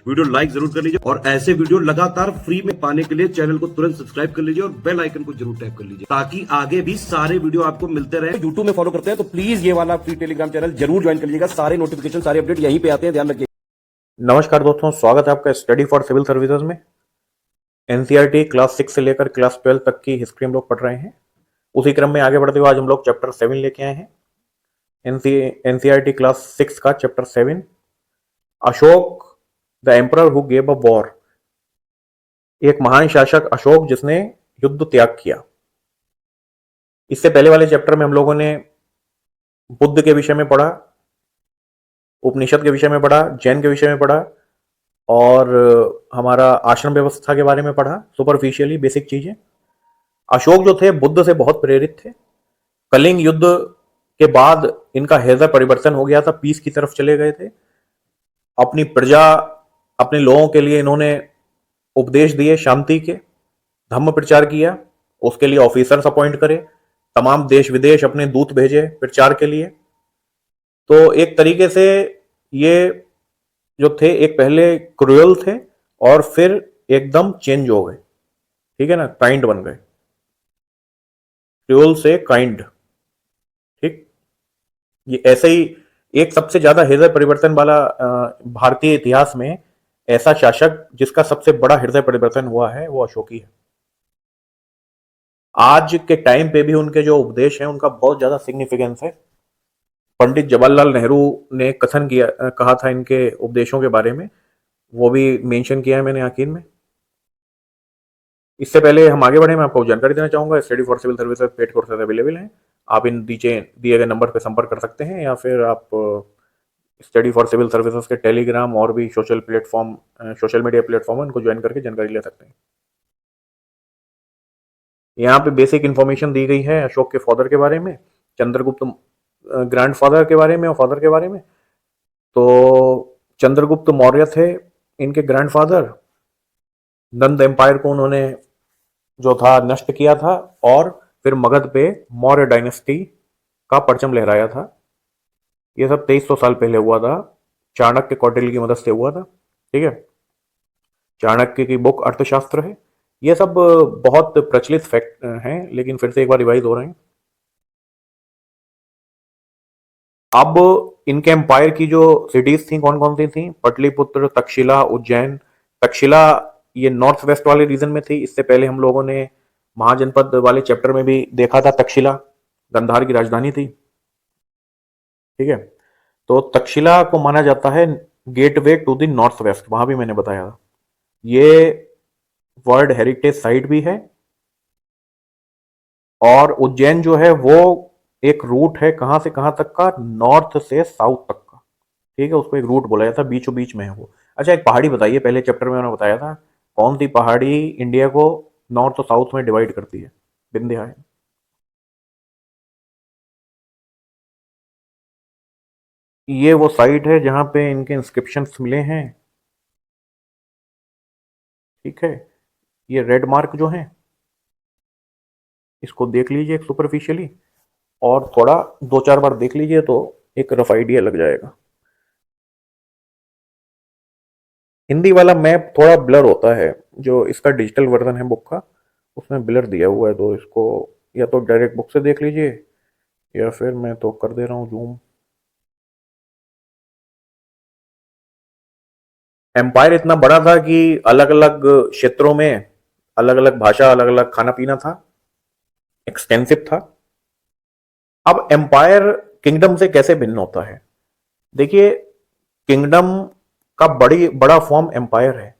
Video like जरूर कर लीजिए और ऐसे वीडियो लगातार फ्री में पाने के लिए चैनल को तुरंत सब्सक्राइब कर लीजिए और बेल आइकन को जरूर टैप कर लीजिए ताकि आगे भी सारे वीडियो आपको मिलते रहे। यूट्यूब में फॉलो करते हैं तो प्लीज ये वाला फ्री टेलीग्राम चैनल जरूर ज्वाइन कर लीजिएगा। सारे नोटिफिकेशन सारे अपडेट यहीं पे आते हैं, ध्यान रखिए। नमस्कार दोस्तों, स्वागत है आपका स्टडी फॉर सिविल सर्विसेज में। एनसीईआरटी क्लास 6 से लेकर क्लास 12 तक की हिस्ट्री हम लोग पढ़ रहे हैं। उसी क्रम में आगे बढ़ते हुए आज हम लोग चैप्टर 7 लेके आए हैं। एनसीईआरटी क्लास 6 का chapter 7, Ashok the emperor who gave a war. एक महान शासक अशोक जिसने युद्ध त्याग किया। इससे पहले वाले चैप्टर में हम लोगों ने बुद्ध के विषय में पढ़ा, उपनिषद के विषय में पढ़ा, जैन के विषय में पढ़ा और हमारा आश्रम व्यवस्था के बारे में पढ़ा, सुपरफिशियली बेसिक चीजें। अशोक जो थे बुद्ध से बहुत प्रेरित थे। कलिंग युद्ध के बाद इनका हृदय परिवर्तन हो गया था, पीस की तरफ चले गए थे। अपनी प्रजा, अपने लोगों के लिए इन्होंने उपदेश दिए, शांति के, धम्म प्रचार किया। उसके लिए ऑफिसर्स अपॉइंट करे, तमाम देश विदेश अपने दूत भेजे प्रचार के लिए। तो एक तरीके से ये जो थे, एक पहले क्रूअल थे और फिर एकदम चेंज हो गए, ठीक है ना, काइंड बन गए, क्रूअल से काइंड, ठीक। ये ऐसे ही एक सबसे ज्यादा हृदय परिवर्तन वाला भारतीय इतिहास में ऐसा शासक जिसका सबसे बड़ा हृदय परिवर्तन हुआ है वो अशोक ही है। आज के टाइम पे भी उनके जो उपदेश हैं उनका बहुत ज्यादा सिग्निफिकेंस है। पंडित जवाहरलाल नेहरू ने कथन किया, कहा था इनके उपदेशों के बारे में, वो भी मेंशन किया है मैंने आखिर में। इससे पहले हम आगे बढ़े, मैं आपको जानकारी देना चाहूंगा, study for civil services paid courses available हैं। आप इन दिए गए नंबर पर संपर्क कर सकते हैं या फिर आप स्टडी फॉर सिविल सर्विसेज के टेलीग्राम और भी सोशल मीडिया प्लेटफॉर्म है, उनको ज्वाइन करके जानकारी ले सकते हैं। यहाँ पे बेसिक इंफॉर्मेशन दी गई है अशोक के फादर के बारे में, चंद्रगुप्त ग्रैंडफादर के बारे में और फादर के बारे में। तो चंद्रगुप्त मौर्य थे इनके ग्रैंडफादर। नंद एम्पायर को उन्होंने जो था नष्ट किया था और फिर मगध पे मौर्य डायनेस्टी का परचम लहराया था। ये सब 2300 साल पहले हुआ था, चाणक्य कौटिल्य की मदद से हुआ था, ठीक है। चाणक्य की बुक अर्थशास्त्र है। ये सब बहुत प्रचलित फैक्ट हैं, लेकिन फिर से एक बार रिवाइज हो रहे हैं। अब इनके एम्पायर की जो सिटीज थी कौन कौन सी थी? पटलिपुत्र, तक्षशिला, उज्जैन। तक्षशिला ये नॉर्थ वेस्ट वाले रीजन में थी। इससे पहले हम लोगों ने महाजनपद वाले चैप्टर में भी देखा था, तक्षशिला गांधार की राजधानी थी, ठीक है। तो तक्षशिला को माना जाता है gateway to the north west, वहां भी मैंने बताया था। ये वर्ल्ड हेरिटेज साइट भी है। और उज्जैन जो है वो एक रूट है, कहां से कहां तक का? नॉर्थ से साउथ तक का, ठीक है। उसको एक रूट बोला जाता है, बीचों बीच में है वो। अच्छा, एक पहाड़ी बताइए, पहले चैप्टर में मैंने बताया था, कौन सी पहाड़ी इंडिया को नॉर्थ और साउथ में डिवाइड करती है? विंध्या है। ये वो साइट है जहां पे इनके इंस्क्रिप्शंस मिले हैं, ठीक है। ये रेड मार्क जो है इसको देख लीजिए सुपरफिशियली, और थोड़ा 2-4 बार देख लीजिए तो एक रफ आइडिया लग जाएगा। हिंदी वाला मैप थोड़ा ब्लर होता है, जो इसका डिजिटल वर्जन है बुक का, उसमें ब्लर दिया हुआ है। तो इसको या तो डायरेक्ट बुक से देख लीजिए या फिर मैं तो कर दे रहा हूँ जूम। एम्पायर इतना बड़ा था कि अलग अलग क्षेत्रों में अलग अलग भाषा, अलग अलग खाना पीना था, एक्सटेंसिव था। अब एम्पायर किंगडम से कैसे भिन्न होता है? देखिए, किंगडम का बड़ा फॉर्म एम्पायर है।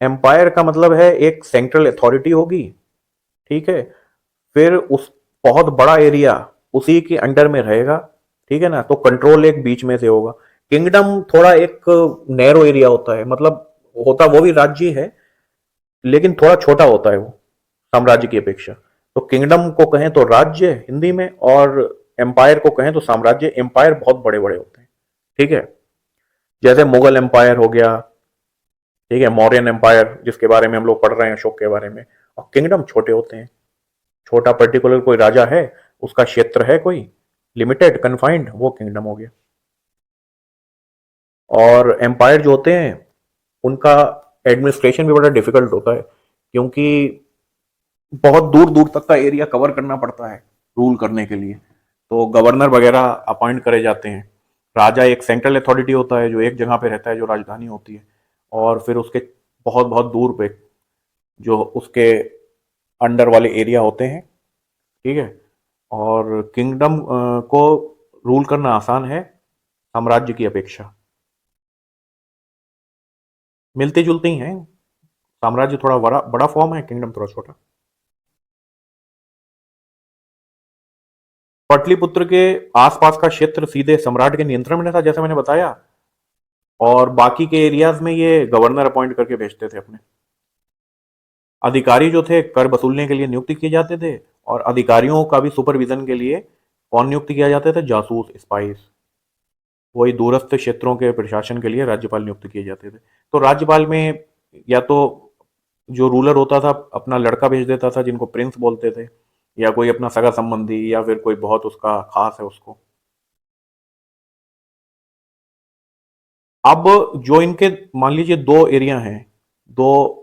एम्पायर का मतलब है एक सेंट्रल अथॉरिटी होगी, ठीक है, फिर उस बहुत बड़ा एरिया उसी के अंडर में रहेगा, ठीक है ना। तो कंट्रोल एक बीच में से होगा। किंगडम थोड़ा एक नैरो एरिया होता है, मतलब होता वो भी राज्य है लेकिन थोड़ा छोटा होता है वो साम्राज्य की अपेक्षा। तो किंगडम को कहें तो राज्य हिंदी में, और एम्पायर को कहें तो साम्राज्य। एम्पायर बहुत बड़े बड़े होते हैं, ठीक है। जैसे मुगल एम्पायर हो गया, ठीक है, मौर्यन एम्पायर जिसके बारे में हम लोग पढ़ रहे हैं अशोक के बारे में। और किंगडम छोटे होते हैं, छोटा पर्टिकुलर कोई राजा है, उसका क्षेत्र है कोई लिमिटेड कन्फाइंड, वो किंगडम हो गया। और एम्पायर जो होते हैं उनका एडमिनिस्ट्रेशन भी बड़ा डिफिकल्ट होता है, क्योंकि बहुत दूर दूर तक का एरिया कवर करना पड़ता है रूल करने के लिए। तो गवर्नर वगैरह अपॉइंट करे जाते हैं। राजा एक सेंट्रल अथॉरिटी होता है जो एक जगह पे रहता है, जो राजधानी होती है, और फिर उसके बहुत बहुत दूर पे जो उसके अंडर वाले एरिया होते हैं, ठीक है। और किंगडम को रूल करना आसान है साम्राज्य की अपेक्षा, मिलती जुलती ही हैं। साम्राज्य थोड़ा बड़ा बड़ा फॉर्म है, किंगडम थोड़ा छोटा। पाटलिपुत्र के आसपास का क्षेत्र सीधे सम्राट के नियंत्रण में था, जैसे मैंने बताया, और बाकी के एरियाज में ये गवर्नर अपॉइंट करके भेजते थे अपने अधिकारी जो थे। कर वसूलने के लिए नियुक्त किए जाते थे, और अधिकारियों का भी सुपरविजन के लिए कौन नियुक्त किया जाते थे? जासूस, स्पाइस। वही दूरस्थ क्षेत्रों के प्रशासन के लिए राज्यपाल नियुक्त किए जाते थे। तो राज्यपाल में या तो जो रूलर होता था अपना लड़का भेज देता था, जिनको प्रिंस बोलते थे, या कोई अपना सगा संबंधी, या फिर कोई बहुत उसका खास है उसको। अब जो इनके मान लीजिए दो एरिया हैं, दो,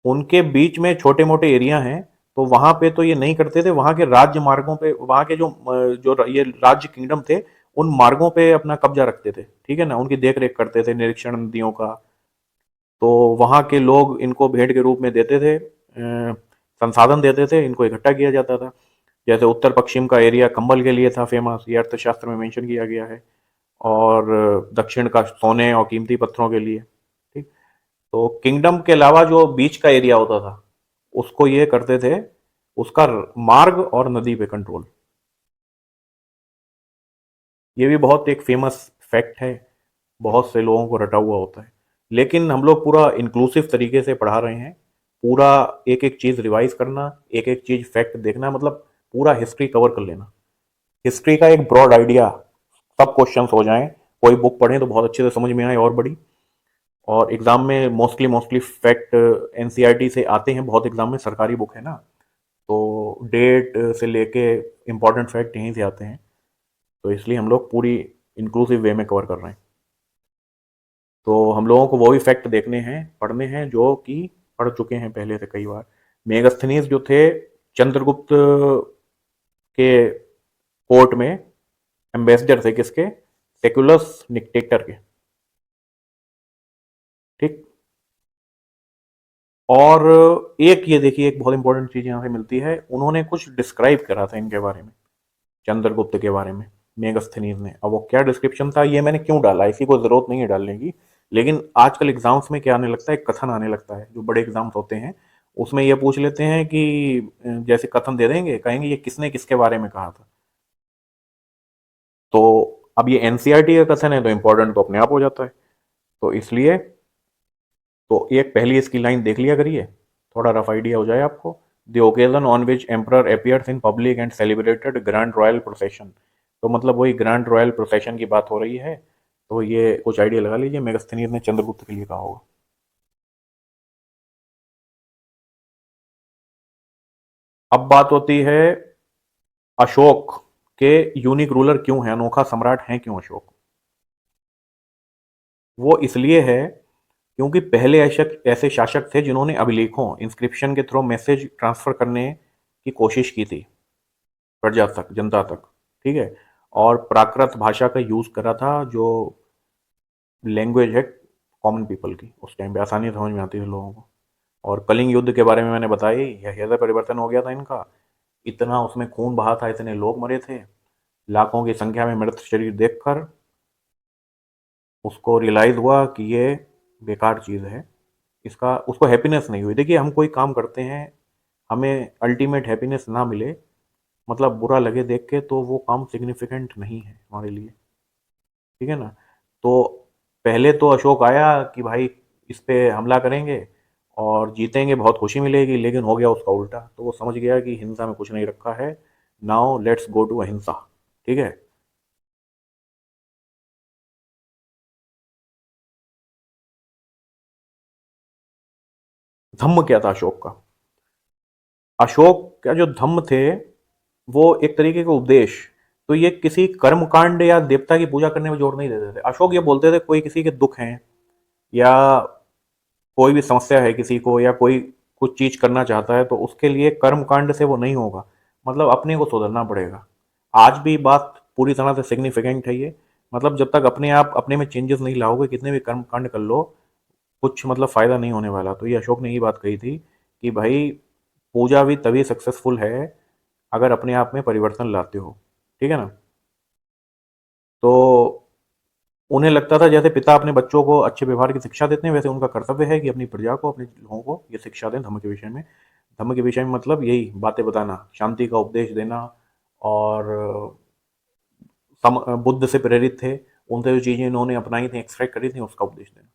उनके बीच में छोटे मोटे एरिया हैं, तो वहां पे तो ये नहीं करते थे। वहां के राज्य मार्गों पे, वहां के जो ये राज्य किंगडम थे, उन मार्गों पे अपना कब्जा रखते थे, ठीक है ना। उनकी देख रेख करते थे, निरीक्षण नदियों का। तो वहां के लोग इनको भेंट के रूप में देते थे, संसाधन देते थे, इनको इकट्ठा किया जाता था। जैसे उत्तर पश्चिम का एरिया कंबल के लिए था फेमस, ये अर्थशास्त्र में मेंशन किया गया है, और दक्षिण का सोने और कीमती पत्थरों के लिए, ठीक। तो किंगडम के अलावा जो बीच का एरिया होता था, उसको ये करते थे, उसका मार्ग और नदी पे कंट्रोल। ये भी बहुत एक फेमस फैक्ट है, बहुत से लोगों को रटा हुआ होता है, लेकिन हम लोग पूरा इंक्लूसिव तरीके से पढ़ा रहे हैं। पूरा एक एक चीज रिवाइज करना, एक एक चीज फैक्ट देखना, मतलब पूरा हिस्ट्री कवर कर लेना। हिस्ट्री का एक ब्रॉड आइडिया, सब क्वेश्चंस हो जाएं, कोई बुक पढ़ें तो बहुत अच्छे से समझ में आए और बड़ी। और एग्जाम में मोस्टली मोस्टली फैक्ट एनसीईआरटी से आते हैं, बहुत एग्जाम में सरकारी बुक है ना, तो डेट से लेके इंपॉर्टेंट फैक्ट यहीं से आते हैं। तो इसलिए हम लोग पूरी इंक्लूसिव वे में कवर कर रहे हैं। तो हम लोगों को वो भी फैक्ट देखने हैं, पढ़ने हैं, जो कि पढ़ चुके हैं पहले से कई बार। मेगास्थनीज जो थे, चंद्रगुप्त के कोर्ट में एम्बेसडर थे, किसके? सेकुलस डिक्टेटर के, ठीक। और एक ये देखिए, एक बहुत इंपॉर्टेंट चीज यहां से मिलती है, उन्होंने कुछ डिस्क्राइब करा था इनके बारे में, चंद्रगुप्त के बारे में, मेगास्थनीज ने। अब वो क्या डिस्क्रिप्शन था, ये मैंने क्यों डाला, इसी को जरूरत नहीं है डालने की, लेकिन आजकल एग्जाम्स में क्या आने लगता है, कथन आने लगता है, जो बड़े एग्जाम्स होते हैं उसमें ये पूछ लेते हैं कि जैसे कथन दे देंगे, कहेंगे ये किसने किसके बारे में कहा था। तो अब ये एनसीईआरटी का कथन है, तो इंपॉर्टेंट तो अपने आप हो जाता है। तो इसलिए तो एक पहली इसकी लाइन देख लिया करिए, थोड़ा रफ आइडिया हो जाए आपको। The occasion on which emperor appears in public and celebrated grand royal procession. तो मतलब वही ग्रैंड रॉयल प्रोसेशन की बात हो रही है। तो ये कुछ आइडिया लगा लीजिए, मेगास्थनीज ने चंद्रगुप्त के लिए कहा होगा। अब बात होती है अशोक के यूनिक रूलर क्यों है, अनोखा सम्राट है क्यों अशोक। वो इसलिए है क्योंकि पहले ऐसे ऐसे शासक थे जिन्होंने अभिलेखों, इंस्क्रिप्शन के थ्रू मैसेज ट्रांसफर करने की कोशिश की थी प्रजा तक, जनता तक, ठीक है। और प्राकृत भाषा का यूज करा था, जो लैंग्वेज है कॉमन पीपल की, उस टाइम पे आसानी से समझ में आती थी लोगों को। और कलिंग युद्ध के बारे में मैंने बताया ही, यह हृदय परिवर्तन हो गया था इनका, इतना उसमें खून बहा था, इतने लोग मरे थे, लाखों की संख्या में मृत शरीर देखकर उसको रियलाइज हुआ कि ये बेकार चीज़ है, इसका उसको हैप्पीनेस नहीं हुई। देखिए, हम कोई काम करते हैं, हमें अल्टीमेट हैप्पीनेस ना मिले, मतलब बुरा लगे देख के, तो वो काम सिग्निफिकेंट नहीं है हमारे लिए, ठीक है ना। तो पहले तो अशोक आया कि भाई इस पे हमला करेंगे और जीतेंगे, बहुत खुशी मिलेगी, लेकिन हो गया उसका उल्टा। तो वो समझ गया कि हिंसा में कुछ नहीं रखा है, नाउ लेट्स गो टू अहिंसा, ठीक है। धम्म क्या था अशोक का? अशोक का जो धम्म थे, वो एक तरीके का उपदेश। तो ये किसी कर्म कांड या देवता की पूजा करने में जोर नहीं देते थे। अशोक ये बोलते थे, कोई किसी के दुख हैं या कोई भी समस्या है किसी को, या कोई कुछ चीज करना चाहता है, तो उसके लिए कर्म कांड से वो नहीं होगा, मतलब अपने को सुधरना पड़ेगा। आज भी बात पूरी तरह से सिग्निफिकेंट है ये। मतलब जब तक अपने आप अपने में चेंजेस नहीं लाओगे, कितने भी कर्म कांड कर लो, कुछ मतलब फायदा नहीं होने वाला। तो ये अशोक ने ये बात कही थी कि भाई पूजा भी तभी सक्सेसफुल है अगर अपने आप में परिवर्तन लाते हो, ठीक है ना। तो उन्हें लगता था जैसे पिता अपने बच्चों को अच्छे व्यवहार की शिक्षा देते हैं, वैसे उनका कर्तव्य है कि अपनी प्रजा को, अपने लोगों को ये शिक्षा दें धर्म के विषय में। धर्म के विषय में मतलब यही बातें बताना, शांति का उपदेश देना, और बुद्ध से प्रेरित थे, उनसे जो चीजें इन्होंने अपनाई थी, एक्सट्रैक्ट करी थी, उसका उपदेश देना।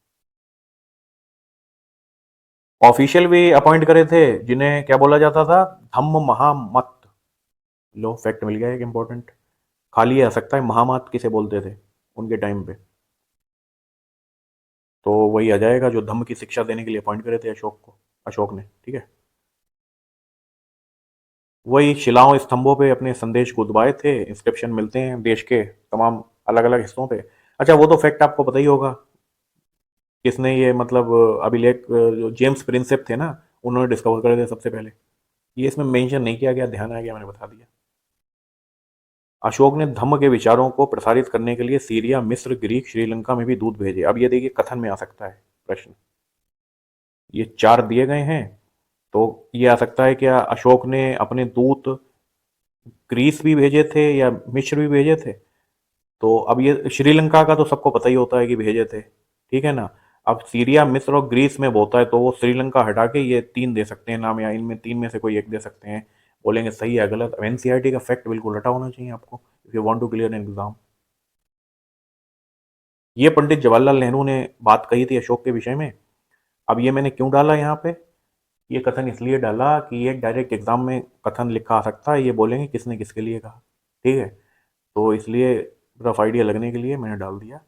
ऑफिशियल भी अपॉइंट करे थे जिन्हें क्या बोला जाता था, धम्म महामत। लो फैक्ट मिल गया एक इंपॉर्टेंट। खाली आ सकता है महामत किसे बोलते थे उनके टाइम पे, तो वही आ जाएगा जो धम्म की शिक्षा देने के लिए अपॉइंट करे थे अशोक ने, ठीक है। वही शिलाओं स्तंभों पे अपने संदेश को दबाए थे, इंस्क्रिप्शन मिलते हैं देश के तमाम अलग अलग हिस्सों पे। अच्छा वो तो फैक्ट आपको पता ही होगा, किसने ये मतलब अभिलेख, जो जेम्स प्रिंसेप थे ना, उन्होंने डिस्कवर करे थे सबसे पहले। ये इसमें मेंशन नहीं किया गया, ध्यान आ गया, मैंने बता दिया। अशोक ने धम्म के विचारों को प्रसारित करने के लिए सीरिया, मिस्र, ग्रीक, श्रीलंका में भी दूत भेजे। अब ये देखिए कथन में आ सकता है प्रश्न, ये चार दिए गए हैं, तो ये आ सकता है क्या अशोक ने अपने दूत ग्रीस भी भेजे थे या मिस्र भी भेजे थे। तो अब ये श्रीलंका का तो सबको पता ही होता है कि भेजे थे, ठीक है ना। अब सीरिया, मिस्र और ग्रीस में होता है, तो वो श्रीलंका हटा के ये तीन दे सकते हैं नाम, या इनमें तीन में से कोई एक दे सकते हैं। बोलेंगे सही है गलत। एनसीईआरटी का फैक्ट बिल्कुल रटा होना चाहिए आपको, if you want to clear an exam. ये पंडित जवाहरलाल नेहरू ने बात कही थी अशोक के विषय में। अब ये मैंने क्यों डाला यहाँ पे, ये कथन इसलिए डाला कि ये डायरेक्ट एग्जाम में कथन लिखा आ सकता है, ये बोलेंगे किसने किसके लिए कहा, ठीक है। तो इसलिए रफ आइडिया लगने के लिए मैंने डाल दिया।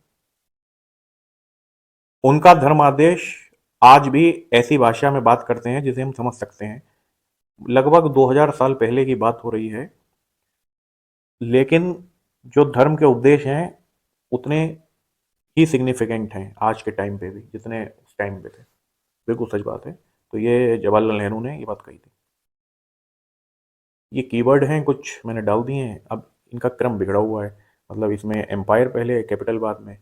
उनका धर्म आदेश आज भी ऐसी भाषा में बात करते हैं जिसे हम समझ सकते हैं। लगभग 2000 साल पहले की बात हो रही है, लेकिन जो धर्म के उपदेश हैं उतने ही सिग्निफिकेंट हैं आज के टाइम पे भी जितने उस टाइम पे थे। बिल्कुल सच बात है। तो ये जवाहरलाल नेहरू ने ये बात कही थी। ये कीवर्ड हैं कुछ मैंने डाल दिए हैं, अब इनका क्रम बिगड़ा हुआ है। मतलब इसमें एम्पायर पहले, कैपिटल बाद में,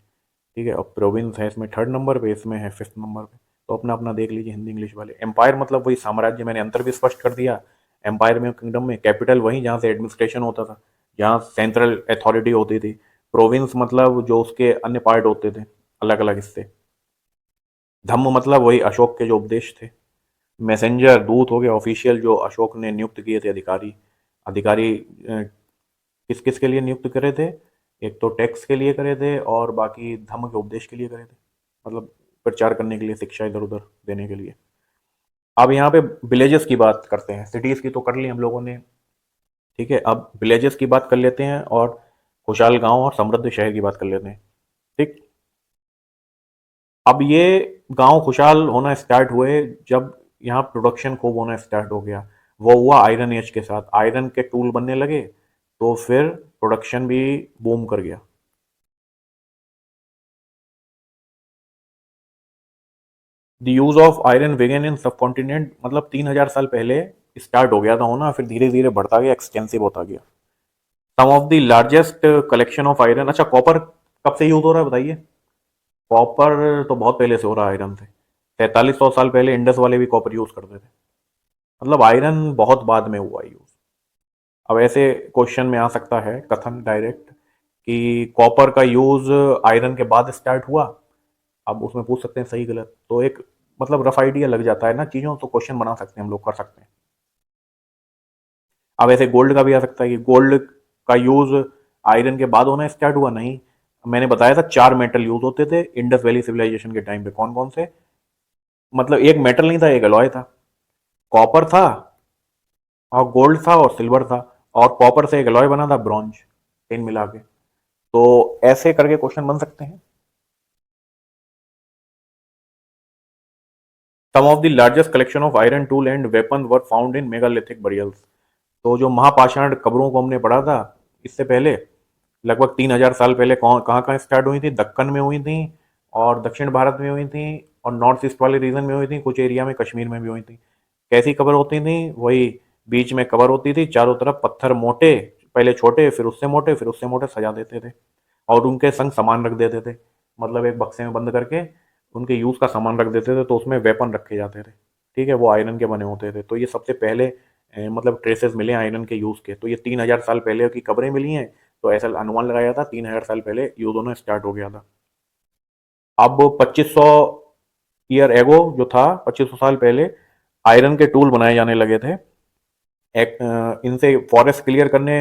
ठीक है। और प्रोविंस है इसमें थर्ड नंबर पे, इसमें है फिफ्थ नंबर पे। तो अपना अपना देख लीजिए हिंदी इंग्लिश वाले। एम्पायर मतलब वही साम्राज्य, मैंने अंतर भी स्पष्ट कर दिया। एम्पायर में, किंगडम में, कैपिटल वही जहाँ से एडमिनिस्ट्रेशन होता था, जहाँ सेंट्रल अथॉरिटी होती थी। प्रोविंस मतलब जो उसके अन्य पार्ट होते थे, अलग अलग हिस्से। धम्म मतलब वही अशोक के जो उपदेश थे। मैसेंजर दूत हो गया, ऑफिशियल जो अशोक ने नियुक्त किए थे अधिकारी। अधिकारी किस किस के लिए नियुक्त करे थे, एक तो टैक्स के लिए करे थे और बाकी धर्म के उपदेश के लिए करे थे, मतलब प्रचार करने के लिए, शिक्षा इधर उधर देने के लिए। अब यहाँ पे विलेजेस की बात करते हैं, सिटीज की तो कर ली हम लोगों ने, ठीक है। अब विलेजेस की बात कर लेते हैं और खुशहाल गांव और समृद्ध शहर की बात कर लेते हैं, ठीक। अब ये गांव खुशहाल होना स्टार्ट हुए जब यहाँ प्रोडक्शन खूब होना स्टार्ट हो गया। वो हुआ आयरन एज के साथ, आयरन के टूल बनने लगे, तो फिर प्रोडक्शन भी बूम कर गया। The use of iron began in subcontinent, मतलब 3000 साल पहले स्टार्ट हो गया था होना, फिर धीरे धीरे बढ़ता गया, एक्सटेंसिव होता गया। Some of the largest collection of iron. अच्छा कॉपर कब से यूज हो रहा है बताइए। कॉपर तो बहुत पहले से हो रहा है आयरन से। 4300 साल पहले इंडस वाले भी कॉपर यूज करते थे। मतलब आयरन बहुत बाद में हुआ यूज। अब ऐसे क्वेश्चन में आ सकता है कथन डायरेक्ट कि कॉपर का यूज आयरन के बाद स्टार्ट हुआ। अब उसमें पूछ सकते हैं सही गलत, तो एक मतलब रफ आइडिया लग जाता है ना चीजों, तो क्वेश्चन बना सकते हैं हम लोग, कर सकते हैं। अब ऐसे गोल्ड का भी आ सकता है कि गोल्ड का यूज आयरन के बाद होना स्टार्ट हुआ, नहीं। मैंने बताया था चार मेटल यूज होते थे इंडस वैली सिविलाइजेशन के टाइम पे। कौन कौन से, मतलब एक मेटल नहीं था, एक अलॉय था। कॉपर था और गोल्ड था और सिल्वर था, और कॉपर से एक अलॉय बना था, ब्रॉन्ज, तीन मिला के। तो ऐसे करके क्वेश्चन बन सकते हैं। Some of the largest collection of iron tool and weapon were found in megalithic burials. तो जो महापाषाण कब्रों को हमने पढ़ा था इससे पहले, लगभग 3000 साल पहले कहाँ कहाँ स्टार्ट हुई थी, दक्कन में हुई थी, और दक्षिण भारत में हुई थी और नॉर्थ ईस्ट वाले रीजन में हुई थी, कुछ एरिया में कश्मीर में भी हुई थी। कैसी कबर होती थी? वही बीच में कबर होती थी, चारों तरफ पत्थर मोटे, पहले छोटे फिर उससे मोटे सजा देते थे और उनके संग सामान रख देते थे। मतलब एक बक्से में बंद करके उनके यूज का सामान रख देते थे, तो उसमें वेपन रखे जाते थे। ठीक है, वो आयरन के बने होते थे। तो ये सबसे पहले मतलब ट्रेसेस मिले आयरन के यूज के। तो ये 3000 साल पहले की कब्रें मिली हैं। तो ऐसा अनुमान लगाया था 3000 साल पहले यूज होना स्टार्ट हो गया था। अब 2500 ईयर एगो जो था, 2500 साल पहले आयरन के टूल बनाए जाने लगे थे। इनसे फॉरेस्ट क्लियर करने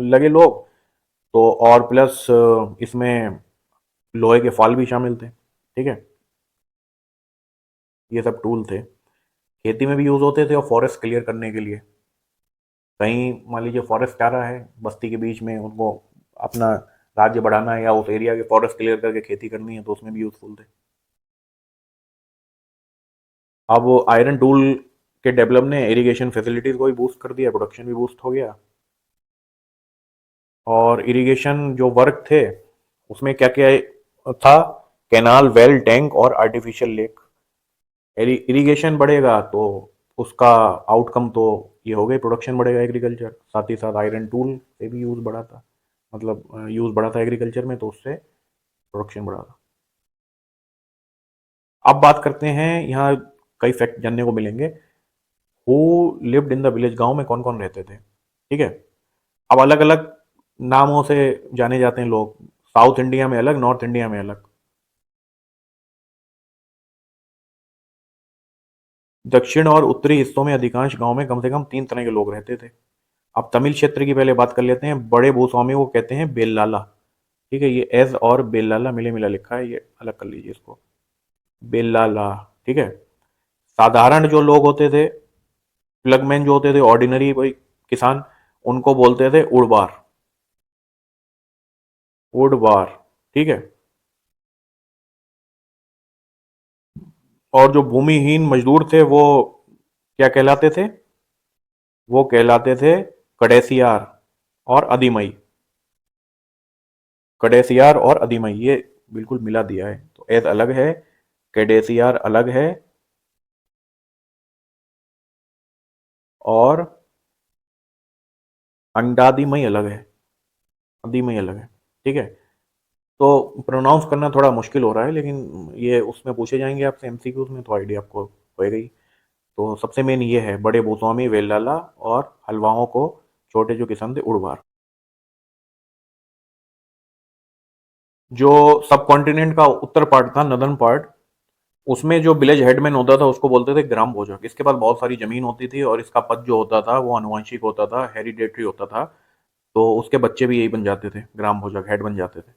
लगे लोग। तो और प्लस इसमें लोहे के फाल भी शामिल थे। ठीक है, ये सब टूल थे, खेती में भी यूज होते थे और फॉरेस्ट क्लियर करने के लिए। कहीं मान लीजिए फॉरेस्ट आ रहा है बस्ती के बीच में, उनको अपना राज्य बढ़ाना है या उस एरिया के फॉरेस्ट क्लियर करके खेती करनी है, तो उसमें भी यूजफुल थे। अब आयरन टूल के डेवलप ने इरिगेशन फैसिलिटीज को भी बूस्ट कर दिया, प्रोडक्शन भी बूस्ट हो गया। और इरिगेशन जो वर्क थे उसमें क्या क्या था? कैनाल, वेल, टैंक और आर्टिफिशियल लेक। इरिगेशन बढ़ेगा तो उसका आउटकम तो ये हो गई, प्रोडक्शन बढ़ेगा एग्रीकल्चर। साथ ही साथ आयरन टूल से भी यूज बढ़ा था, मतलब यूज बढ़ा था एग्रीकल्चर में, तो उससे प्रोडक्शन बढ़ा था। अब बात करते हैं, यहाँ कई फैक्ट जानने को मिलेंगे। Who lived in the village, गांव में कौन कौन रहते थे। ठीक है, अब अलग अलग नामों से जाने जाते हैं लोग। साउथ इंडिया में अलग, नॉर्थ इंडिया में अलग। दक्षिण और उत्तरी हिस्सों में अधिकांश गांव में कम से कम 3 तरह के लोग रहते थे। अब तमिल क्षेत्र की पहले बात कर लेते हैं। बड़े भूस्वामी को कहते हैं बेल्लाला। ठीक है, ये एज और बेल्लाला मिले मिला लिखा है, ये अलग कर लीजिए इसको, बेल्लाला। ठीक है, साधारण जो लोग होते थे, प्लगमैन जो होते थे, ऑर्डिनरी भाई किसान, उनको बोलते थे उड़वार, उड़वार। ठीक है, और जो भूमिहीन मजदूर थे वो क्या कहलाते थे? वो कहलाते थे कडेसियार और अधिमई। कडेसियार और अधिमई, ये बिल्कुल मिला दिया है, तो एज अलग है, कैडेसियार अलग है और अंडादिमई अलग है, अधिमई अलग है। ठीक है, तो प्रोनाउंस करना थोड़ा मुश्किल हो रहा है, लेकिन ये उसमें पूछे जाएंगे आपसे एमसीक्यूज में, तो आइडिया आपको होएगा ही। तो सबसे मेन ये है, बड़े भूस्वामी वेल्लाला और हलवाओं को छोटे जो किसान थे उड़वार। जो सब कॉन्टिनेंट का उत्तर पार्ट था, नदर्न पार्ट, उसमें जो विलेज हेडमैन होता था उसको बोलते थे ग्राम भोजक। इसके पास बहुत सारी जमीन होती थी और इसका पद जो होता था वो आनुवंशिक होता था, हेरिडेटरी होता था। तो उसके बच्चे भी यही बन जाते थे, ग्राम भोजक, हेड बन जाते थे।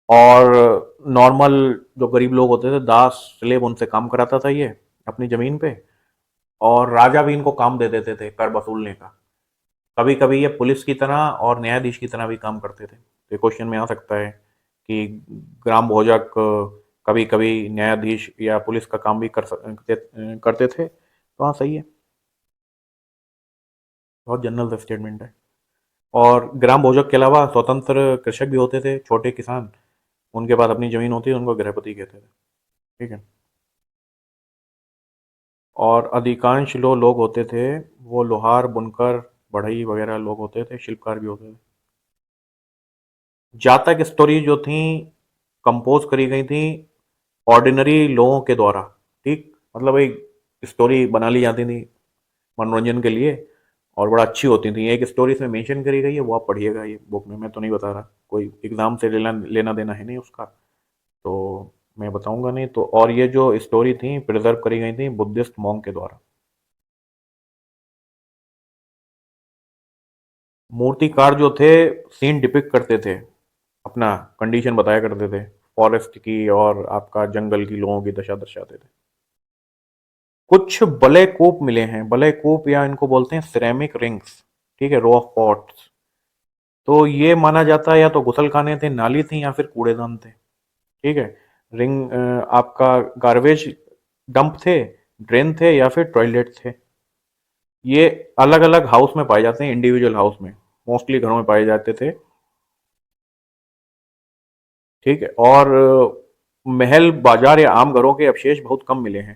और नॉर्मल जो गरीब लोग होते थे, दास स्लेब, उनसे काम कराता था ये अपनी जमीन पे। और राजा भी इनको काम दे देते थे कर वसूलने का। कभी कभी ये पुलिस की तरह और न्यायाधीश की तरह भी काम करते थे। तो ये क्वेश्चन में आ सकता है कि ग्राम भोजक कभी कभी न्यायाधीश या पुलिस का काम भी करते थे। तो हाँ, सही है, बहुत जनरल सा स्टेटमेंट है। और ग्राम भोजक के अलावा स्वतंत्र कृषक भी होते थे, छोटे किसान, उनके पास अपनी जमीन होती है, उनको गृहपति कहते थे। ठीक है, और अधिकांश लोग होते थे वो लोहार, बुनकर, बढ़ई वगैरह लोग होते थे, शिल्पकार भी होते थे। जातक स्टोरी जो थी कंपोज करी गई थी ऑर्डिनरी लोगों के द्वारा। ठीक, मतलब एक स्टोरी बना ली जाती थी मनोरंजन के लिए, और बड़ा अच्छी होती थी। एक स्टोरी इसमें मेंशन करी गई है, वो आप पढ़िएगा ये बुक में, मैं तो नहीं बता रहा, कोई एग्जाम से लेना लेना देना है नहीं उसका, तो मैं बताऊंगा नहीं। तो और ये जो स्टोरी थी प्रिजर्व करी गई थी बुद्धिस्ट मॉन्क के द्वारा। मूर्तिकार जो थे सीन डिपिक्ट करते थे, अपना कंडीशन बताया करते थे फॉरेस्ट की, और आपका जंगल की लोगों की दशा दर्शाते थे। कुछ बलय कूप मिले हैं, बलय कूप या इनको बोलते हैं सिरेमिक रिंग्स। ठीक है, रॉक पॉट्स। तो ये माना जाता है या तो गुसल खाने थे, नाली थी, या फिर कूड़ेदान थे। ठीक है, रिंग आपका गार्बेज डंप थे, ड्रेन थे, या फिर टॉयलेट थे। ये अलग अलग हाउस में पाए जाते हैं, इंडिविजुअल हाउस में, मोस्टली घरों में पाए जाते थे। ठीक है। और महल, बाजार या आम घरों के अवशेष बहुत कम मिले हैं।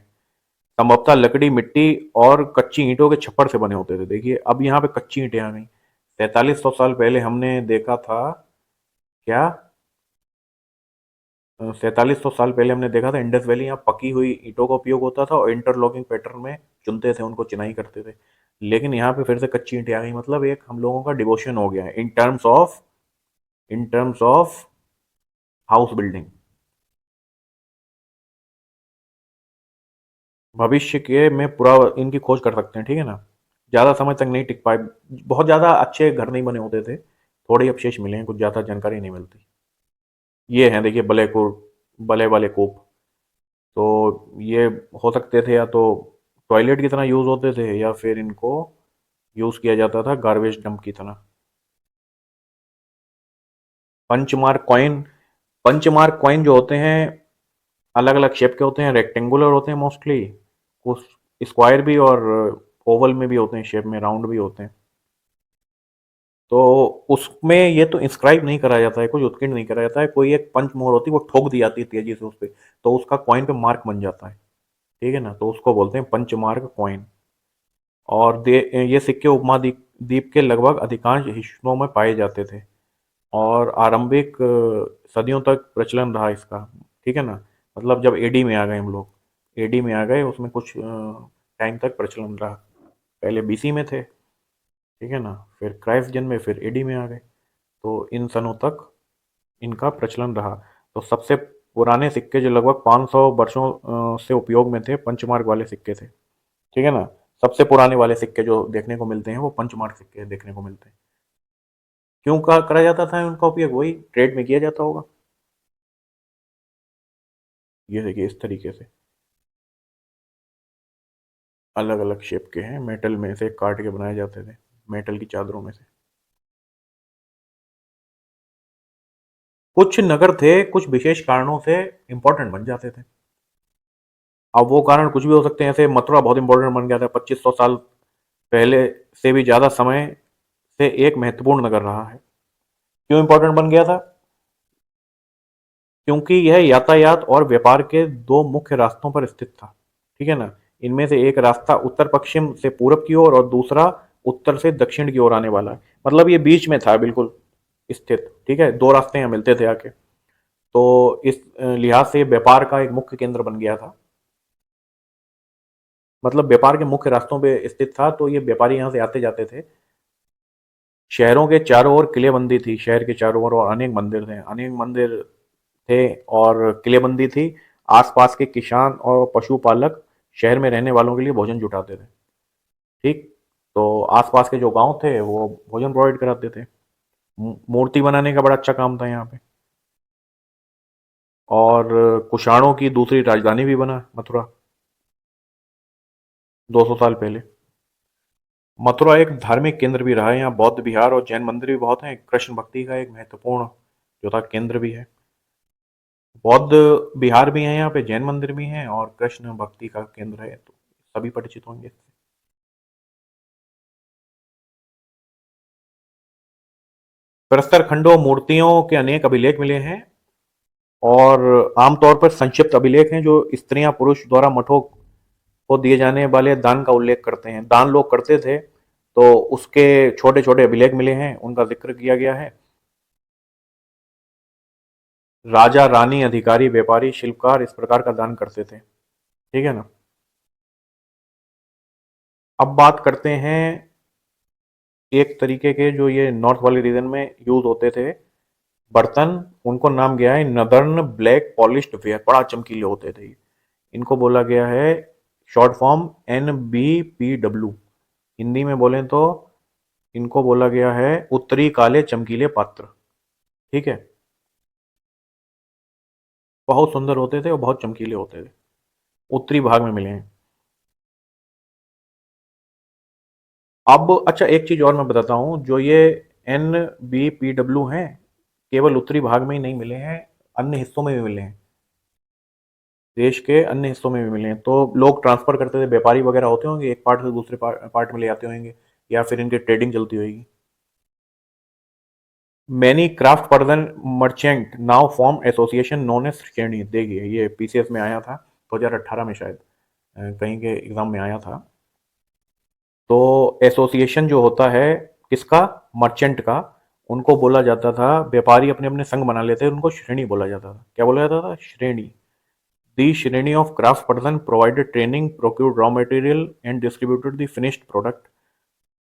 संभवतः लकड़ी, मिट्टी और कच्ची ईंटों के छप्पर से बने होते थे। देखिए अब यहाँ पे कच्ची ईंटें आ गई। 4300 साल पहले हमने देखा था क्या, 4300 साल पहले हमने देखा था इंडस वैली, यहाँ पकी हुई ईंटों का उपयोग होता था और इंटरलॉकिंग पैटर्न में चुनते थे, उनको चिनाई करते थे। लेकिन यहाँ पे फिर से कच्ची ईंटें आ गई, मतलब एक हम लोगों का डिवोशन हो गया है in terms of house building. भविष्य के में पूरा इनकी खोज कर सकते हैं, ठीक है ना। ज़्यादा समय तक नहीं टिक पाए, बहुत ज़्यादा अच्छे घर नहीं बने होते थे, थोड़े ही अवशेष मिले हैं, कुछ ज़्यादा जानकारी नहीं मिलती। ये हैं देखिए बले वाले कूप। तो ये हो सकते थे या तो टॉयलेट की तरह यूज़ होते थे, या फिर इनको यूज़ किया जाता था गार्बेज डंप की तरह। पंचमार्क कॉइन जो होते हैं अलग अलग शेप के होते हैं, रेक्टेंगुलर होते हैं मोस्टली, कुछ स्क्वायर भी और ओवल में भी होते हैं, शेप में राउंड भी होते हैं। तो उसमें ये तो इंस्क्राइब नहीं करा जाता है, कुछ उत्कीर्ण नहीं करा जाता है, कोई एक पंच मोहर होती है वो ठोक दी जाती है तेजी से उस पर, तो उसका कॉइन पे मार्क बन जाता है, ठीक है ना। तो उसको बोलते हैं पंचमार्क कॉइन। और ये सिक्के उपमहाद्वीप द्वीप के लगभग अधिकांश हिस्सों में पाए जाते थे, और आरंभिक सदियों तक प्रचलन रहा इसका, ठीक है ना। मतलब जब एडी में आ गए हम लोग, एडी में आ गए, उसमें कुछ टाइम तक प्रचलन रहा। पहले बीसी में थे, ठीक है ना, फिर क्राइस्ट जन में, फिर एडी में आ गए। तो इन सनों तक इनका प्रचलन रहा। तो सबसे पुराने सिक्के जो लगभग 500 वर्षों से उपयोग में थे, पंचमार्क वाले सिक्के थे, ठीक है ना। सबसे पुराने वाले सिक्के जो देखने को मिलते हैं वो पंचमार्क सिक्के देखने को मिलते हैं। क्यों कहा करा जाता था उनका उपयोग, वही ट्रेड में किया जाता होगा। ये देखिए इस तरीके से अलग अलग शेप के हैं, मेटल में से काट के बनाए जाते थे, मेटल की चादरों में से। कुछ नगर थे कुछ विशेष कारणों से इंपॉर्टेंट बन जाते थे। अब वो कारण कुछ भी हो सकते हैं, ऐसे मथुरा बहुत इंपॉर्टेंट बन गया था, 2500 साल पहले से भी ज्यादा समय से एक महत्वपूर्ण नगर रहा है। क्यों इंपॉर्टेंट बन गया था? क्योंकि यह यातायात और व्यापार के दो मुख्य रास्तों पर स्थित था, ठीक है ना। इनमें से एक रास्ता उत्तर पश्चिम से पूरब की ओर और दूसरा उत्तर से दक्षिण की ओर आने वाला है, मतलब ये बीच में था बिल्कुल स्थित, ठीक है। दो रास्ते यहाँ मिलते थे आके। तो इस लिहाज से व्यापार का एक मुख्य केंद्र बन गया था, मतलब व्यापार के मुख्य रास्तों पे स्थित था, तो ये व्यापारी यहाँ से आते जाते थे। शहरों के चारों ओर किलेबंदी थी, शहर के चारों ओर, और अनेक मंदिर थे और किलेबंदी थी। आसपास के किसान और पशुपालक शहर में रहने वालों के लिए भोजन जुटाते थे, ठीक। तो आसपास के जो गांव थे वो भोजन प्रोवाइड कराते थे। मूर्ति बनाने का बड़ा अच्छा काम था यहाँ पे। और कुषाणों की दूसरी राजधानी भी बना मथुरा 200 साल पहले। मथुरा एक धार्मिक केंद्र भी रहा है, यहाँ बौद्ध विहार और जैन मंदिर भी बहुत हैं, कृष्ण भक्ति का एक महत्वपूर्ण जो था केंद्र भी है। बौद्ध विहार भी है यहाँ पे, जैन मंदिर भी हैं, और कृष्ण भक्ति का केंद्र है, तो सभी परिचित होंगे। प्रस्तर खंडों मूर्तियों के अनेक अभिलेख मिले हैं, और आमतौर पर संक्षिप्त अभिलेख हैं जो स्त्रियां पुरुष द्वारा मठों को दिए जाने वाले दान का उल्लेख करते हैं। दान लोग करते थे, तो उसके छोटे छोटे अभिलेख मिले हैं, उनका जिक्र किया गया है। राजा, रानी, अधिकारी, व्यापारी, शिल्पकार इस प्रकार का दान करते थे, ठीक है ना। अब बात करते हैं एक तरीके के जो ये नॉर्थ वाले रीजन में यूज होते थे बर्तन, उनको नाम गया है नदर्न ब्लैक पॉलिश्ड वेयर, बड़ा चमकीले होते थे। इनको बोला गया है शॉर्ट फॉर्म NBPW। हिंदी में बोलें तो इनको बोला गया है उत्तरी काले चमकीले पात्र, ठीक है। बहुत सुंदर होते थे और बहुत चमकीले होते थे, उत्तरी भाग में मिले हैं। अब अच्छा एक चीज और मैं बताता हूँ, जो ये NBPW हैं केवल उत्तरी भाग में ही नहीं मिले हैं, अन्य हिस्सों में भी मिले हैं, देश के अन्य हिस्सों में भी मिले हैं। तो लोग ट्रांसफर करते थे, व्यापारी वगैरह होते होंगे, एक पार्ट से दूसरे पार्ट में ले जाते होंगे, या फिर इनकी ट्रेडिंग चलती होगी। Many craft person merchant now form association known as shreni. देखिए ये पीसीएस में आया था 2018 में शायद, कहीं के एग्जाम में आया था। तो एसोसिएशन जो होता है किसका, मर्चेंट का, उनको बोला जाता था, व्यापारी अपने अपने संघ बना लेते हैं, उनको श्रेणी बोला जाता था। क्या बोला जाता था, श्रेणी। The shreni of craft person provided training, procured raw material and distributed the finished product.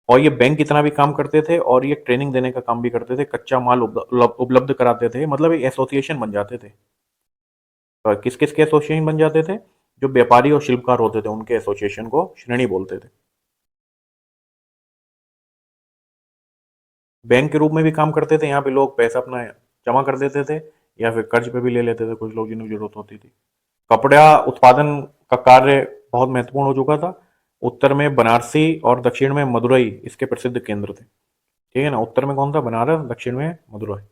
और ये बैंक की तरह भी काम करते थे और ये ट्रेनिंग देने का काम भी करते थे, कच्चा माल उपलब्ध कराते थे, मतलब एक एसोसिएशन बन जाते थे। तो किस किस के एसोसिएशन बन जाते थे, जो व्यापारी और शिल्पकार होते थे उनके एसोसिएशन को श्रेणी बोलते थे। बैंक के रूप में भी काम करते थे, यहाँ पे लोग पैसा अपना जमा कर देते थे या फिर कर्ज पे भी ले लेते थे कुछ लोग जिन्हें जरूरत होती थी। कपड़ा उत्पादन का कार्य बहुत महत्वपूर्ण हो चुका था। उत्तर में बनारसी और दक्षिण में मदुरई इसके प्रसिद्ध केंद्र थे। ठीक है ना, उत्तर में कौन था, बनारस, दक्षिण में मदुरई।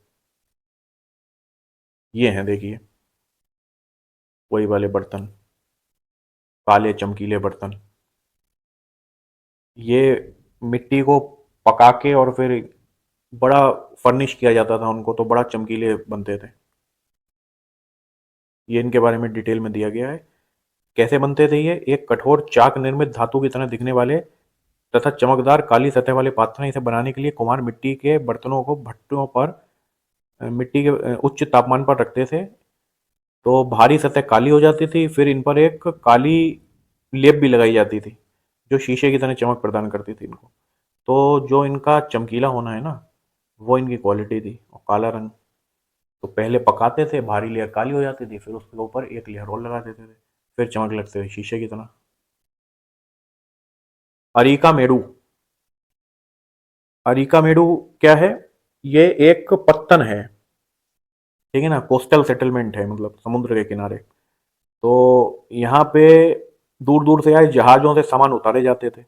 ये हैं देखिए वही वाले बर्तन, काले चमकीले बर्तन। ये मिट्टी को पका के और फिर बड़ा फर्निश किया जाता था उनको, तो बड़ा चमकीले बनते थे। ये इनके बारे में डिटेल में दिया गया है। कैसे बनते थे ये, एक कठोर चाक निर्मित धातु की तरह दिखने वाले तथा चमकदार काली सतह वाले पात्र हैं। इसे बनाने के लिए कुम्हार मिट्टी के बर्तनों को भट्टों पर मिट्टी के उच्च तापमान पर रखते थे, तो भारी सतह काली हो जाती थी। फिर इन पर एक काली लेप भी लगाई जाती थी जो शीशे की तरह चमक प्रदान करती थी इनको। तो जो इनका चमकीला होना है ना, वो इनकी क्वालिटी थी। और काला रंग, तो पहले पकाते थे, भारी लेयर काली हो जाती थी, फिर उसके ऊपर एक लेयर और लगा देते थे, फिर चमक लगते थे शीशे की तरह। अरिका मेडू। अरिका मेडू क्या है, ये एक पत्तन है। ठीक है ना, कोस्टल सेटलमेंट है, मतलब समुद्र के किनारे। तो यहाँ पे दूर दूर से आए जहाज़ों से सामान उतारे जाते थे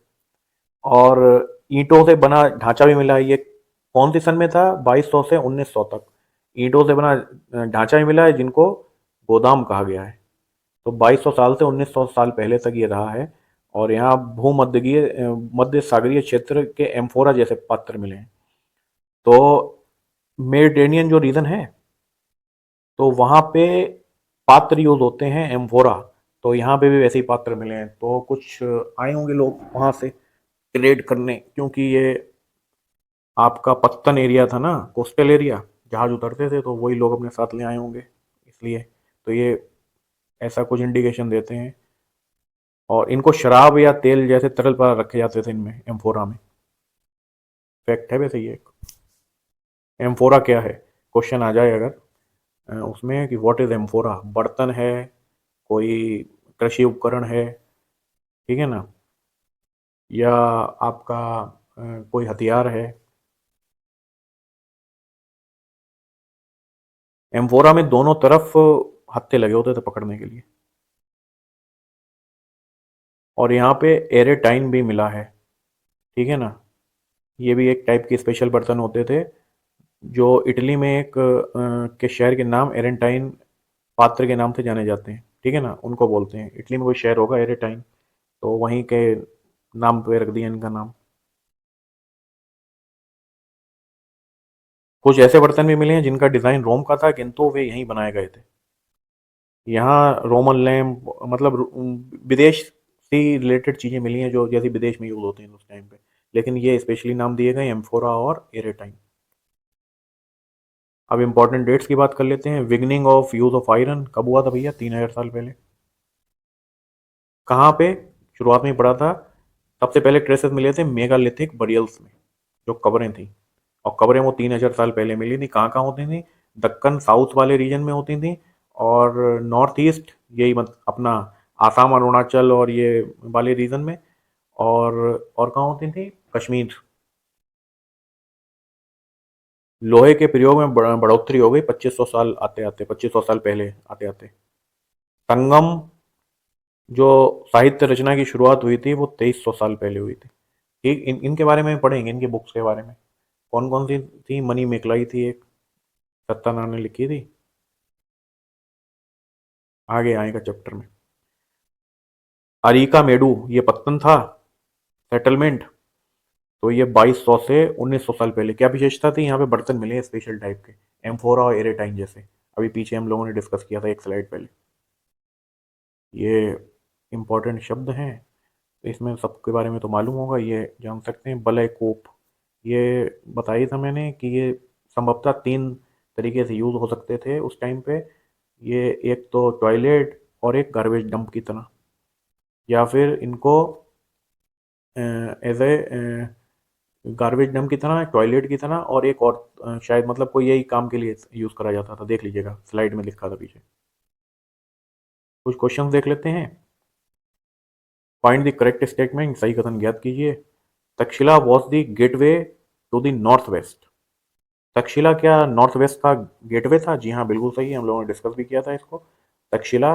और ईंटों से बना ढांचा भी मिला है। ये कौन सी सन में था, 2200 से 1900 तक ईंटों से बना ढांचा भी मिला है, जिनको गोदाम कहा गया है। तो 2200 साल से 1900 साल पहले तक ये रहा है। और यहाँ भूमध्यगीय मध्य सागरीय क्षेत्र के एम्फोरा जैसे पात्र मिले हैं। तो मेडिटेरेनियन जो रीजन है, तो वहाँ पे पात्र यूज होते हैं एम्फोरा। तो यहाँ पे भी वैसे ही पात्र मिले हैं, तो कुछ आए होंगे लोग वहाँ से ट्रेड करने, क्योंकि ये आपका पत्तन एरिया था ना, कोस्टल एरिया, जहाज उतरते थे तो वही लोग अपने साथ ले आए होंगे इसलिए। तो ये ऐसा कुछ इंडिकेशन देते हैं। और इनको शराब या तेल जैसे तरल पदार्थ रखे जाते थे इनमें, एम्फोरा में। फैक्ट है वैसे ये। एम्फोरा क्या है, क्वेश्चन आ जाए अगर उसमें कि व्हाट इज एम्फोरा, बर्तन है, कोई कृषि उपकरण है, ठीक है ना, या आपका कोई हथियार है। एम्फोरा में दोनों तरफ हत्थे लगे होते थे पकड़ने के लिए। और यहाँ पे एरेटाइन भी मिला है। ठीक है ना, ये भी एक टाइप के स्पेशल बर्तन होते थे जो इटली में एक के शहर के नाम एरेंटाइन पात्र के नाम से जाने जाते हैं। ठीक है ना, उनको बोलते हैं, इटली में कोई शहर होगा एरेटाइन, तो वहीं के नाम पे रख दिया इनका नाम। कुछ ऐसे बर्तन भी मिले हैं जिनका डिजाइन रोम का था, किंतु वे यहीं बनाए गए थे। यहाँ रोमन लैम्प, मतलब विदेश से रिलेटेड चीजें मिली हैं जो जैसे विदेश में यूज होती हैं उस टाइम पे, लेकिन ये स्पेशली नाम दिए गए एम्फोरा और एरेटाइन। अब इंपॉर्टेंट डेट्स की बात कर लेते हैं। Beginning of use of iron कब हुआ था भैया, 3000 साल पहले। कहाँ पे, शुरुआत में ही पढ़ा था। सबसे पहले ट्रेसेस मिले थे मेगालिथिक बरियल्स में, जो कब्रें थी। और कब्रें वो 3000 साल पहले मिली थी। कहाँ कहाँ होती थी, दक्कन साउथ वाले रीजन में होती थी, और नॉर्थ ईस्ट, यही मत अपना आसाम अरुणाचल और ये वाले रीजन में। और कहाँ होती थी, कश्मीर। लोहे के प्रयोग में बढ़ोतरी हो गई 2500 साल आते आते, 2500 साल पहले आते आते। संगम जो साहित्य रचना की शुरुआत हुई थी वो 2300 साल पहले हुई थी। ठीक, इनके बारे में पढ़ेंगे, इनके बुक्स के बारे में। कौन कौन सी थी, मनी मेकलाई थी एक, सत्तानारायण ने लिखी थी। आगे आएगा चैप्टर में। अरिका मेडू ये पत्तन था, सेटलमेंट। तो ये 2200 से 1900 साल पहले। क्या विशेषता थी? यहाँ पे बर्तन मिले स्पेशल टाइप के, एम्फोरा और एरेटाइन जैसे, अभी पीछे हम लोगों ने डिस्कस किया था एक स्लाइड पहले। ये इंपॉर्टेंट शब्द हैं, तो इसमें सबके बारे में तो मालूम होगा, ये जान सकते हैं। बलयकोप, ये बताया था मैंने कि ये संभवतः 3 तरीके से यूज़ हो सकते थे उस टाइम पे। ये एक तो टॉयलेट और एक गार्बेज डंप की तरह, या फिर इनको एज ए गार्बेज डंप की तरह, टॉयलेट की तरह, और एक और शायद मतलब कोई यही काम के लिए यूज़ करा जाता था। देख लीजिएगा स्लाइड में लिखा था पीछे। कुछ क्वेश्चन देख लेते हैं। फाइंड द करेक्ट स्टेटमेंट, सही कथन ज्ञात कीजिए। Takshashila was the gateway to the north west. Takshashila क्या नॉर्थ वेस्ट का गेटवे था? जी हाँ, बिल्कुल सही है, हम लोगों ने डिस्कस भी किया था इसको। तक्षशिला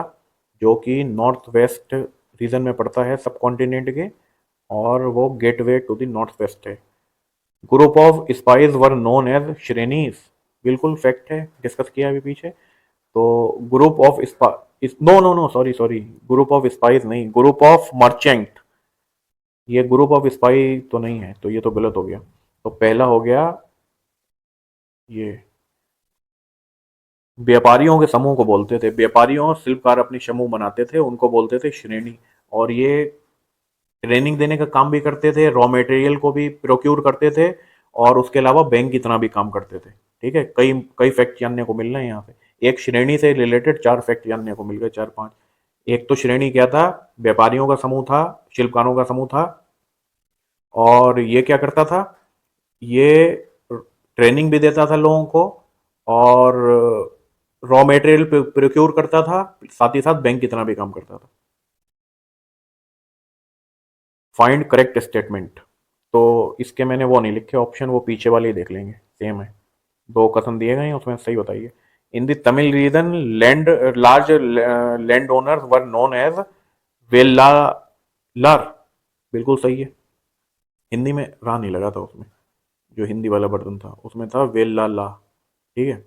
जो कि नॉर्थ वेस्ट रीजन में पड़ता है सब कॉन्टिनेंट के, और वो gateway to the north west है। Group of spice were known as shrenis, बिल्कुल फैक्ट है, डिस्कस किया अभी पीछे। तो group of no no no, sorry sorry, group of spice नहीं, ग्रुप ऑफ मर्चेंट। ये ग्रुप ऑफ स्पाई तो नहीं है, तो ये तो गलत हो गया। तो पहला हो गया ये, व्यापारियों के समूह को बोलते थे, व्यापारियों और शिल्पकार अपने समूह बनाते थे, उनको बोलते थे श्रेणी। और ये ट्रेनिंग देने का काम भी करते थे, रॉ मटेरियल को भी प्रोक्यूर करते थे, और उसके अलावा बैंक की तरह भी काम करते थे। ठीक है, कई कई फैक्ट जानने को मिल रहे हैं यहाँ पे। एक श्रेणी से रिलेटेड 4 फैक्ट जानने को मिल गए, 4-5। एक तो श्रेणी क्या था? व्यापारियों का समूह था, शिल्पकारों का समूह था, और ये क्या करता था? ये ट्रेनिंग भी देता था लोगों को, और रॉ मटेरियल प्रोक्योर करता था, साथ ही साथ बैंक की तरह भी काम करता था। फाइंड करेक्ट स्टेटमेंट, तो इसके मैंने वो नहीं लिखे ऑप्शन, वो पीछे वाले ही देख लेंगे, सेम है। 2 कथन दिए गए हैं, उसमें सही बताइए। In the Tamil region land large land owners were known as Vellalar, बिल्कुल सही है। हिंदी में रा नहीं लगा था उसमें, जो हिंदी वाला बर्तन था उसमें था वेल्लाला। ठीक है,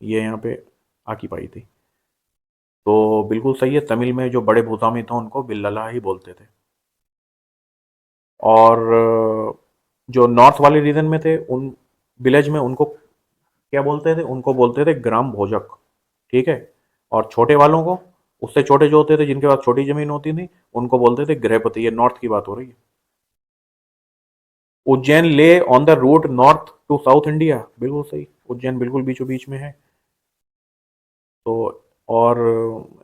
ये यहाँ पे आकी पाई थी, तो बिल्कुल सही है। तमिल में जो बड़े भूस्वामी थे उनको बिल्लाला ही बोलते थे। और जो नॉर्थ वाले रीजन में थे, उन विलेज में उनको क्या बोलते थे? उनको बोलते थे ग्राम भोजक। ठीक है, और छोटे वालों को, उससे छोटे जो होते थे, जिनके पास छोटी जमीन होती थी, उनको बोलते थे गृहपति। ये नॉर्थ की बात हो रही है। Ujjain lay on the route north to south India, बिल्कुल सही, उज्जैन बिल्कुल बीचों बीच में है। तो और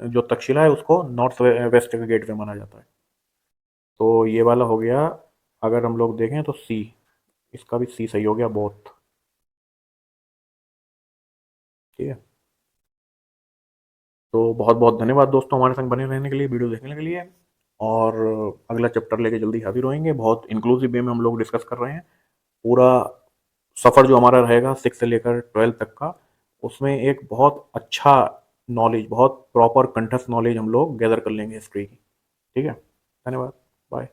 जो तक्षशिला है उसको नॉर्थ वेस्ट का गेटवे माना जाता है। तो ये वाला हो गया। अगर हम लोग देखें तो सी, इसका भी सी सही हो गया, बोथ। ठीक है, तो बहुत बहुत धन्यवाद दोस्तों हमारे संग बने रहने के लिए, वीडियो देखने के लिए। और अगला चैप्टर लेके जल्दी हाजिर होएंगे। बहुत इंक्लूसिव वे में हम लोग डिस्कस कर रहे हैं। पूरा सफ़र जो हमारा रहेगा 6 से लेकर 12 तक का, उसमें एक बहुत अच्छा नॉलेज, बहुत प्रॉपर कंठस्थ नॉलेज हम लोग गैदर कर लेंगे हिस्ट्री की। ठीक है, धन्यवाद, बाय।